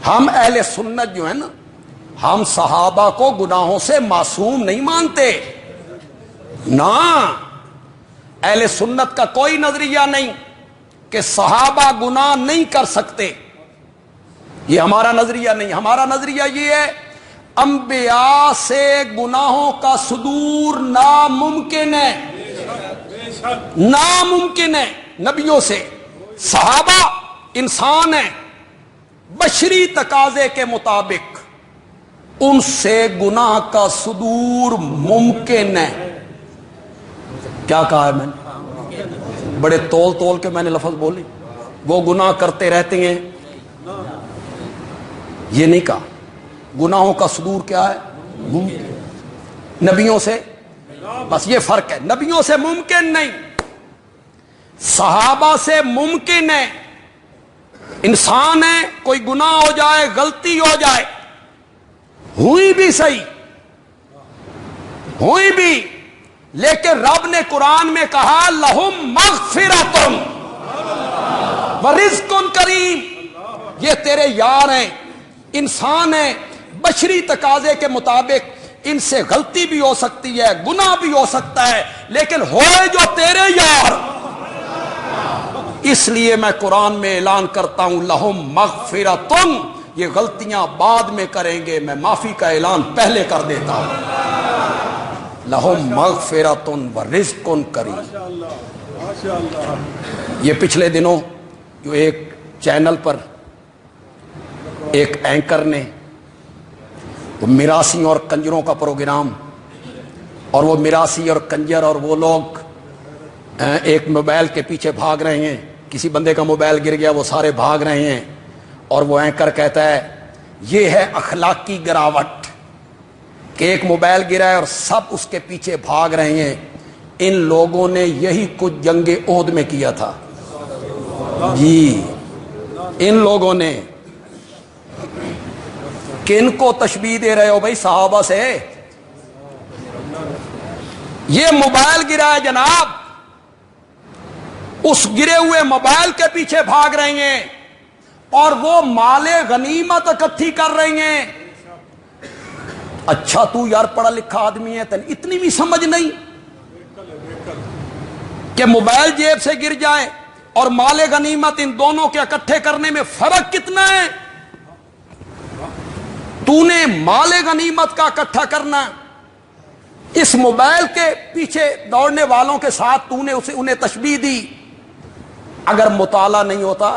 ہم اہل سنت جو ہے نا، ہم صحابہ کو گناہوں سے معصوم نہیں مانتے نا. اہل سنت کا کوئی نظریہ نہیں کہ صحابہ گناہ نہیں کر سکتے، یہ ہمارا نظریہ نہیں. ہمارا نظریہ یہ ہے انبیاء سے گناہوں کا صدور ناممکن ہے، ناممکن ہے نبیوں سے. صحابہ انسان ہیں، بشری تقاضے کے مطابق ان سے گناہ کا صدور ممکن ہے. کیا کہا ہے میں نے؟ بڑے تول تول کے میں نے لفظ بولے. وہ گناہ کرتے رہتے ہیں، یہ نہیں کہا. گناہوں کا صدور کیا ہے؟ ممکن. نبیوں سے بس یہ فرق ہے، نبیوں سے ممکن نہیں، صحابہ سے ممکن ہے. انسان ہے، کوئی گناہ ہو جائے، غلطی ہو جائے، ہوئی بھی صحیح، ہوئی بھی، لیکن رب نے قرآن میں کہا لہم مغفرۃ ورزق کریم. یہ تیرے یار ہیں، انسان ہیں، بشری تقاضے کے مطابق ان سے غلطی بھی ہو سکتی ہے، گناہ بھی ہو سکتا ہے، لیکن ہوئے جو تیرے یار. اس لیے میں قرآن میں اعلان کرتا ہوں لہم مغفرۃ. یہ غلطیاں بعد میں کریں گے، میں معافی کا اعلان پہلے کر دیتا ہوں. لہم مغفرۃ ورزق کریم. یہ پچھلے دنوں جو ایک چینل پر ایک اینکر نے میراثی اور کنجروں کا پروگرام، اور وہ میراثی اور کنجر اور وہ لوگ ایک موبائل کے پیچھے بھاگ رہے ہیں. کسی بندے کا موبائل گر گیا، وہ سارے بھاگ رہے ہیں، اور وہ اینکر کہتا ہے یہ ہے اخلاقی گراوٹ کہ ایک موبائل گرا ہے اور سب اس کے پیچھے بھاگ رہے ہیں. ان لوگوں نے یہی کچھ جنگ احد میں کیا تھا جی. ان لوگوں نے کن کو تشبیہ دے رہے ہو بھائی؟ صحابہ سے. یہ موبائل گرا ہے جناب، اس گرے ہوئے موبائل کے پیچھے بھاگ رہے ہیں اور وہ مال غنیمت اکٹھی کر رہے ہیں. اچھا تو یار پڑھا لکھا آدمی ہے، تن اتنی بھی سمجھ نہیں کہ موبائل جیب سے گر جائے اور مال غنیمت، ان دونوں کے اکٹھے کرنے میں فرق کتنا ہے؟ تو نے مال غنیمت کا اکٹھا کرنا، اس موبائل کے پیچھے دوڑنے والوں کے ساتھ تو نے انہیں تشبیہ دی. اگر مطالعہ نہیں ہوتا،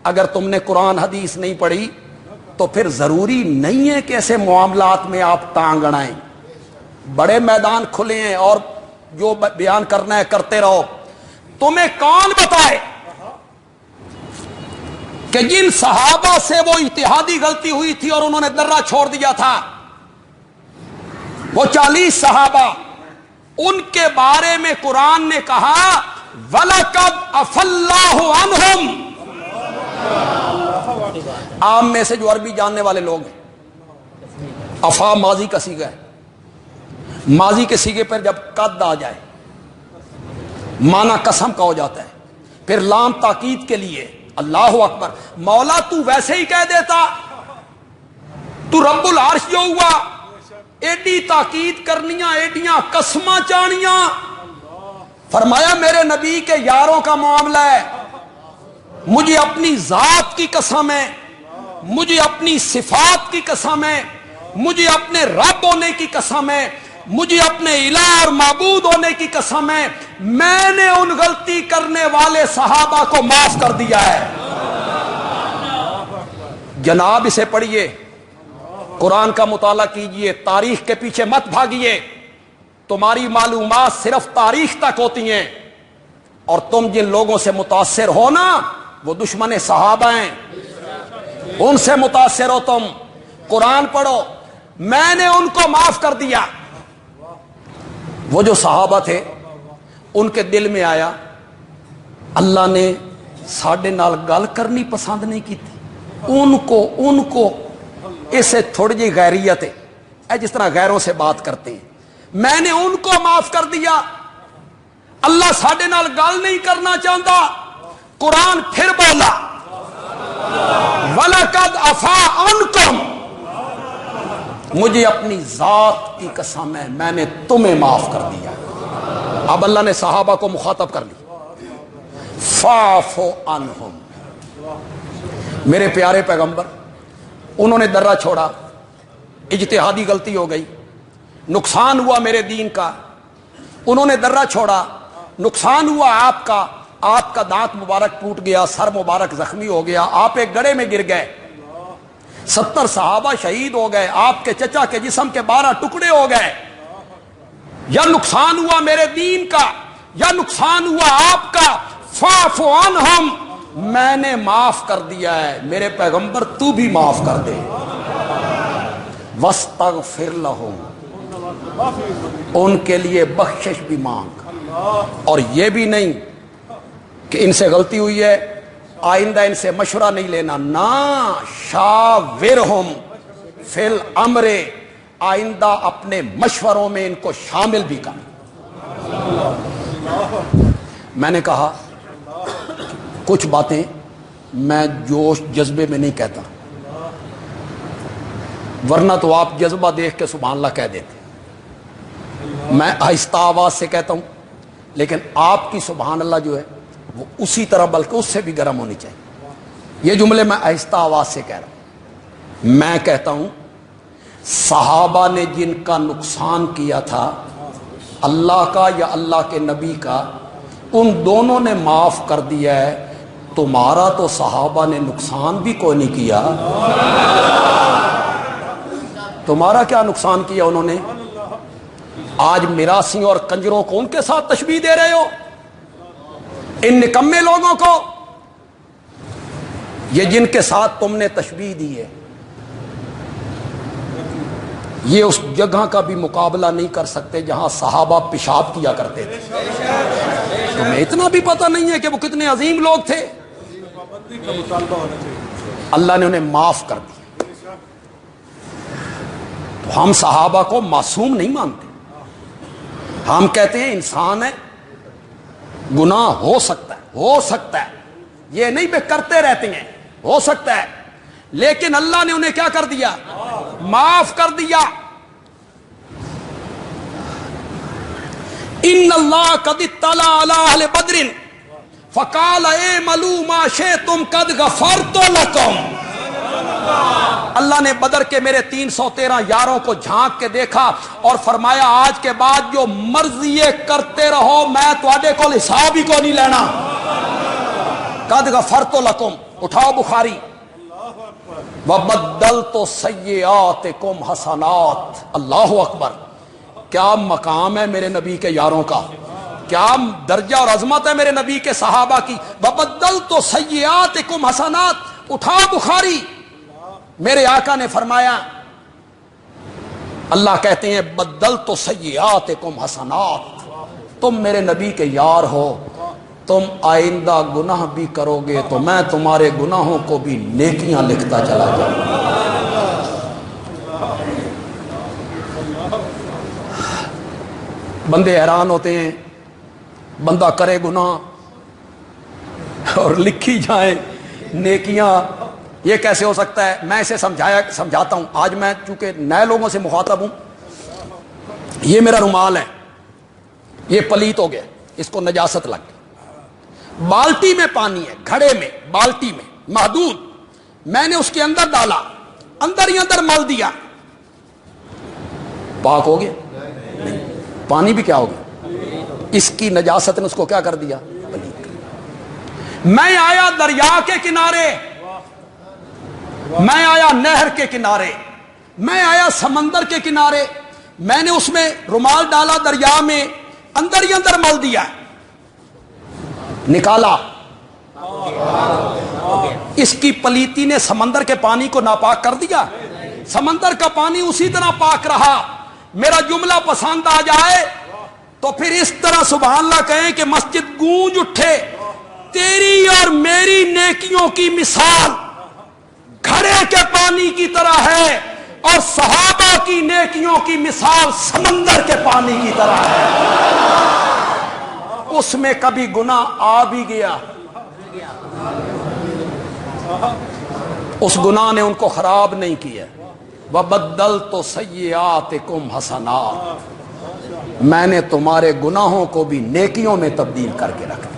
اگر تم نے قرآن حدیث نہیں پڑھی، تو پھر ضروری نہیں ہے کہ ایسے معاملات میں آپ ٹانگ اڑائیں. بڑے میدان کھلے ہیں اور جو بیان کرنا ہے کرتے رہو. تمہیں کون بتائے کہ جن صحابہ سے وہ اجتہادی غلطی ہوئی تھی اور انہوں نے درہ چھوڑ دیا تھا، وہ 40 صحابہ، ان کے بارے میں قرآن نے کہا وَلَقَدْ عَفَا اللَّهُ عَنْهُمْ. عام میں سے جو عربی جاننے والے لوگ ہیں، عفا ماضی کا صیغہ ہے. ماضی کے صیغے پر جب قد آ جائے معنی قسم کا ہو جاتا ہے. پھر لام تاکید کے لیے اللہ اکبر. مولا تو ویسے ہی کہہ دیتا، تو رب العرش جو ہوا، ایڈی تاکید کرنیاں، ایڈیاں قسماں چانیاں. فرمایا میرے نبی کے یاروں کا معاملہ ہے، مجھے اپنی ذات کی قسم ہے، مجھے اپنی صفات کی قسم ہے، مجھے اپنے رب ہونے کی قسم ہے، مجھے اپنے الہ اور معبود ہونے کی قسم ہے، میں نے ان غلطی کرنے والے صحابہ کو معاف کر دیا ہے. جناب اسے پڑھیے، قرآن کا مطالعہ کیجئے، تاریخ کے پیچھے مت بھاگیے. تمہاری معلومات صرف تاریخ تک ہوتی ہیں، اور تم جن لوگوں سے متاثر ہو نا، وہ دشمن صحابہ ہیں، ان سے متاثر ہو تم. قرآن پڑھو، میں نے ان کو معاف کر دیا. وہ جو صحابہ تھے ان کے دل میں آیا اللہ نے ساڈے نال گل کرنی پسند نہیں کی تھی. ان کو اسے تھوڑی جی غیریت ہے، اے جس طرح غیروں سے بات کرتے ہیں. میں نے ان کو معاف کر دیا. اللہ ساڈے نال گل نہیں کرنا چاہتا. قرآن پھر بولا وَلَقَدْ عَفَا عَنْكُمْ، مجھے اپنی ذات کی قسم ہے میں نے تمہیں معاف کر دیا۔ اب اللہ نے صحابہ کو مخاطب کر لی، فَاعْفُ عَنْهُمْ، میرے پیارے پیغمبر انہوں نے درہ چھوڑا، اجتہادی غلطی ہو گئی، نقصان ہوا میرے دین کا، انہوں نے درہ چھوڑا، نقصان ہوا آپ کا دانت مبارک ٹوٹ گیا، سر مبارک زخمی ہو گیا، آپ ایک گڑھے میں گر گئے، 70 صحابہ شہید ہو گئے، آپ کے چچا کے جسم کے 12 ٹکڑے ہو گئے، یا نقصان ہوا میرے دین کا یا نقصان ہوا آپ کا، فَاعْفُ عَنْهُمْ، میں نے معاف کر دیا ہے، میرے پیغمبر تو بھی معاف کر دے، وَاسْتَغْفِرْ لَهُمْ، ان کے لیے بخشش بھی مانگ، اور یہ بھی نہیں کہ ان سے غلطی ہوئی ہے آئندہ ان سے مشورہ نہیں لینا، نا، شاورہم فی الامر، آئندہ اپنے مشوروں میں ان کو شامل بھی کر۔ میں نے کہا کچھ باتیں میں جوش جذبے میں نہیں کہتا، ورنہ تو آپ جذبہ دیکھ کے سبحان اللہ کہہ دیتے، میں آہستہ آواز سے کہتا ہوں، لیکن آپ کی سبحان اللہ جو ہے وہ اسی طرح بلکہ اس سے بھی گرم ہونی چاہیے۔ یہ جملے میں آہستہ آواز سے کہہ رہا ہوں، میں کہتا ہوں صحابہ نے جن کا نقصان کیا تھا اللہ کا یا اللہ کے نبی کا، ان دونوں نے معاف کر دیا ہے، تمہارا تو صحابہ نے نقصان بھی کوئی نہیں کیا، تمہارا کیا نقصان کیا انہوں نے؟ آج میراثیوں اور کنجروں کو ان کے ساتھ تشبیہ دے رہے ہو، ان نکمے لوگوں کو، یہ جن کے ساتھ تم نے تشبیہ دی ہے یہ اس جگہ کا بھی مقابلہ نہیں کر سکتے جہاں صحابہ پیشاب کیا کرتے تھے۔ تمہیں اتنا بھی پتہ نہیں ہے کہ وہ کتنے عظیم لوگ تھے؟ اللہ نے انہیں معاف کر دیا، تو ہم صحابہ کو معصوم نہیں مانتے، ہم کہتے ہیں انسان ہے، گناہ ہو سکتا ہے، یہ نہیں بے کرتے رہتے ہیں، ہو سکتا ہے، لیکن اللہ نے انہیں کیا کر دیا؟ معاف کر دیا۔ ان اللہ قد اطلع علی اہل بدر فقال اعملوا ما شئتم قد غفرت لکم، اللہ نے بدر کے میرے 313 یاروں کو جھانک کے دیکھا اور فرمایا آج کے بعد جو مرضی کرتے رہو، میں تواڈے کو حساب ہی کو نہیں لینا، قد غفرت لکم، اٹھاؤ بخاری، وَبَدَّلْتُ سَيِّئَاتِكُمْ حَسَنَاتٍ، اللہ اکبر، کیا مقام ہے میرے نبی کے یاروں کا، کیا درجہ اور عظمت ہے میرے نبی کے صحابہ کی، وَبَدَّلْتُ سَيِّئَاتِكُمْ حَسَنَاتٍ، اٹھاؤ بخاری، میرے آقا نے فرمایا، اللہ کہتے ہیں بدلت سیئاتکم حسنات، تم میرے نبی کے یار ہو، تم آئندہ گناہ بھی کرو گے تو میں تمہارے گناہوں کو بھی نیکیاں لکھتا چلا جاؤں۔ بندے حیران ہوتے ہیں، بندہ کرے گناہ اور لکھی جائیں نیکیاں، یہ کیسے ہو سکتا ہے؟ میں اسے سمجھاتا ہوں، آج میں چونکہ نئے لوگوں سے مخاطب ہوں، یہ میرا رومال ہے، یہ پلیت ہو گیا، اس کو نجاست لگ گئی، بالٹی میں پانی ہے، گھڑے میں، بالٹی میں محدود، میں نے اس کے اندر ڈالا، اندر ہی اندر مل دیا، پاک ہو گیا؟ نہیں، پانی بھی کیا ہو گیا؟ اس کی نجاست نے اس کو کیا کر دیا؟ پلیت۔ میں آیا دریا کے کنارے، میں آیا نہر کے کنارے، میں آیا سمندر کے کنارے، میں نے اس میں رومال ڈالا دریا میں، اندر ہی اندر مل دیا، نکالا، اس کی پلیتی نے سمندر کے پانی کو ناپاک کر دیا؟ سمندر کا پانی اسی طرح پاک رہا۔ میرا جملہ پسند آ جائے تو پھر اس طرح سبحان اللہ کہیں کہ مسجد گونج اٹھے، تیری اور میری نیکیوں کی مثال گھڑے کے پانی کی طرح ہے، اور صحابہ کی نیکیوں کی مثال سمندر کے پانی کی طرح ہے، اس میں کبھی گناہ آ بھی گیا اس گناہ نے ان کو خراب نہیں کیا. وَبَدَّلْتُ سَيِّئَاتِكُمْ حَسَنَاتٍ، میں نے تمہارے گناہوں کو بھی نیکیوں میں تبدیل کر کے رکھ دیا.